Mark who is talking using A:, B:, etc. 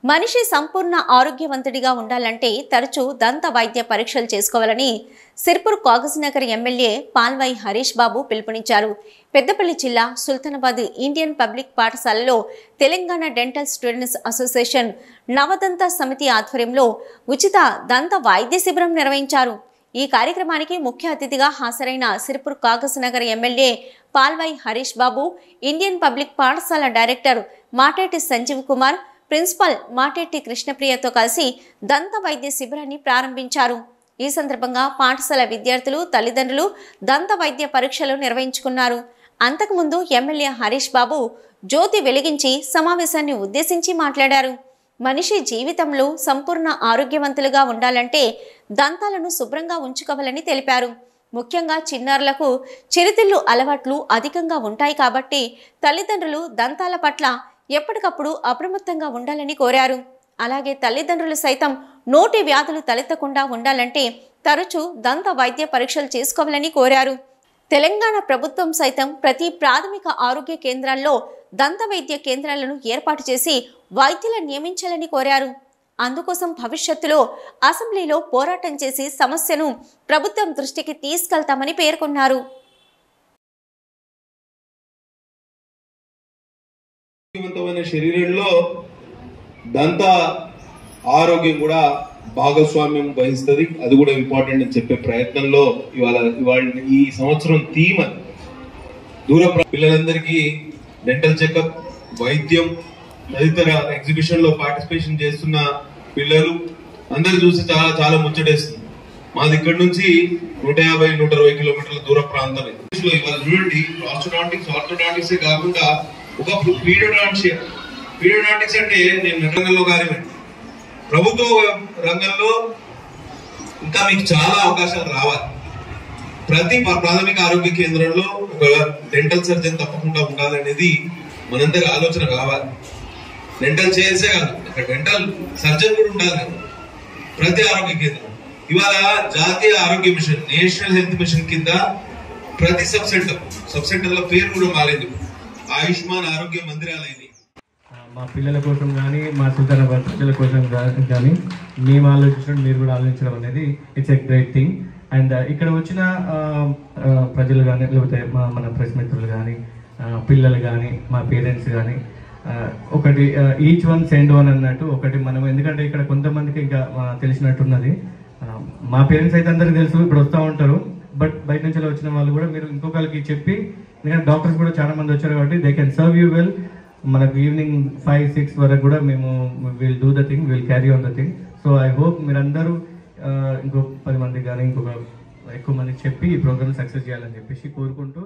A: మనిషి సంపూర్ణ ఆరోగ్యవంతుడిగా ఉండాలంటే తరచూ దంత వైద్య పరీక్షలు చేసుకోవాలని సిర్పూర్ కాగజ్నగర్ ఎమ్మెల్యే పాల్వై హరీష్ బాబు పిలుపునిచ్చారు. పెద్దపల్లి జిల్లా సుల్తానాబాద్ ఇండియన్ పబ్లిక్ పాఠశాలలో తెలంగాణ డెంటల్ స్టూడెంట్స్ అసోసియేషన్ నవదంత సమితి ఆధ్వర్యంలో ఉచిత దంత వైద్య శిబిరం నిర్వహించారు. ఈ కార్యక్రమానికి ముఖ్య అతిథిగా హాజరైన సిర్పూర్ కాగజ్నగర్ ఎమ్మెల్యే పాల్వై హరీష్ బాబు, ఇండియన్ పబ్లిక్ పాఠశాల డైరెక్టర్ మాటేటి సంజీవ్ కుమార్, ప్రిన్సిపల్ మాటెట్టి కృష్ణప్రియతో కలిసి దంత వైద్య శిబిరాన్ని ప్రారంభించారు. ఈ సందర్భంగా పాఠశాల విద్యార్థులు, తల్లిదండ్రులు దంత వైద్య పరీక్షలు నిర్వహించుకున్నారు. అంతకుముందు ఎమ్మెల్యే హరీష్ బాబు జ్యోతి వెలిగించి సమావేశాన్ని ఉద్దేశించి మాట్లాడారు. మనిషి జీవితంలో సంపూర్ణ ఆరోగ్యవంతులుగా ఉండాలంటే దంతాలను శుభ్రంగా ఉంచుకోవాలని తెలిపారు. ముఖ్యంగా చిన్నారులకు చిరుతిళ్ళు అలవాట్లు అధికంగా ఉంటాయి కాబట్టి తల్లిదండ్రులు దంతాల పట్ల ఎప్పటికప్పుడు అప్రమత్తంగా ఉండాలని కోరారు. అలాగే తల్లిదండ్రులు సైతం నోటి వ్యాధులు తలెత్తకుండా ఉండాలంటే తరచూ దంత వైద్య పరీక్షలు చేసుకోవాలని కోరారు. తెలంగాణ ప్రభుత్వం సైతం ప్రతి ప్రాథమిక ఆరోగ్య కేంద్రాల్లో దంత వైద్య కేంద్రాలను ఏర్పాటు చేసి వైద్యులను నియమించాలని కోరారు. అందుకోసం భవిష్యత్తులో అసెంబ్లీలో పోరాటం చేసి సమస్యను ప్రభుత్వం దృష్టికి తీసుకెళ్తామని పేర్కొన్నారు.
B: శరీరంలో దంత ఆరోగ్యం కూడా భాగస్వామ్యం వహిస్తుంది. అది కూడా ఇంపార్టెంట్ అని చెప్పే ప్రయత్నంలో ఇవాళ ఈ సంవత్సరం థీమ్ దూర పిల్లలందరికీ డెంటల్ చెకప్, వైద్యం తదితర ఎగ్జిబిషన్ లో పార్టిసిపేషన్ చేస్తున్న పిల్లలు అందరు చూసి చాలా చాలా ముచ్చటేస్తుంది. మాది ఇక్కడ నుంచి 150-120 కిలోమీటర్ల దూర ప్రాంతం. ఇవాళ చూడండి, ఆర్థోడాంటిక్స్ కాకుండా ఒకప్పుడు పీడియాట్రిక్స్ అంటే నేను రంగంలో కానివ్వండి, ప్రభుత్వ రంగంలో ఇంకా మీకు చాలా అవకాశాలు రావాలి. ప్రతి ప్రాథమిక ఆరోగ్య కేంద్రంలో ఒక డెంటల్ సర్జన్ తప్పకుండా ఉండాలనేది మనందరి ఆలోచన కావాలి. డెంటల్ చైర్సే కాదు, అక్కడ డెంటల్ సర్జన్ కూడా ఉండాలి కదా ప్రతి ఆరోగ్య కేంద్రం. ఇవాళ జాతీయ ఆరోగ్య మిషన్, నేషనల్ హెల్త్ మిషన్ కింద ప్రతి సబ్ సెంటర్ లో పేరు కూడా మారేది ఆయుష్మాన్ ఆరోగ్య మందిరాలైంది.
C: మా పిల్లల కోసం కానీ, మా సుల్తానాబాద్ ప్రజల కోసం కానీ మేము ఆలోచించడం, మీరు కూడా ఆలోచించడం అనేది it's a great thing. And ఇక్కడ వచ్చిన ప్రజలు కానీ, లేకపోతే మన ప్రెస్ మిత్రులు కానీ, పిల్లలు కానీ, మా పేరెంట్స్ కానీ, ఒకటి ఈచ్ వన్ సెండ్ వన్ అన్నట్టు ఒకటి మనం, ఎందుకంటే ఇక్కడ కొంతమందికి ఇంకా తెలిసినట్టున్నది. మా పేరెంట్స్ అయితే అందరికీ తెలుసు, ఇప్పుడు వస్తూ ఉంటారు. బట్ బయట నుంచి వచ్చిన వాళ్ళు కూడా మీరు ఇంకొకరికి చెప్పి, ఎందుకంటే డాక్టర్స్ కూడా చాలా మంది వచ్చారు కాబట్టి they can serve you well. మనకు ఈవినింగ్ 5-6 వరకు కూడా మేము will do the thing, will carry on the thing. So I hope మీరందరూ ఇంకో 10 మందికి కానీ ఇంకొక ఎక్కువ మందికి చెప్పి ఈ ప్రోగ్రామ్ సక్సెస్ చేయాలని చెప్పేసి కోరుకుంటూ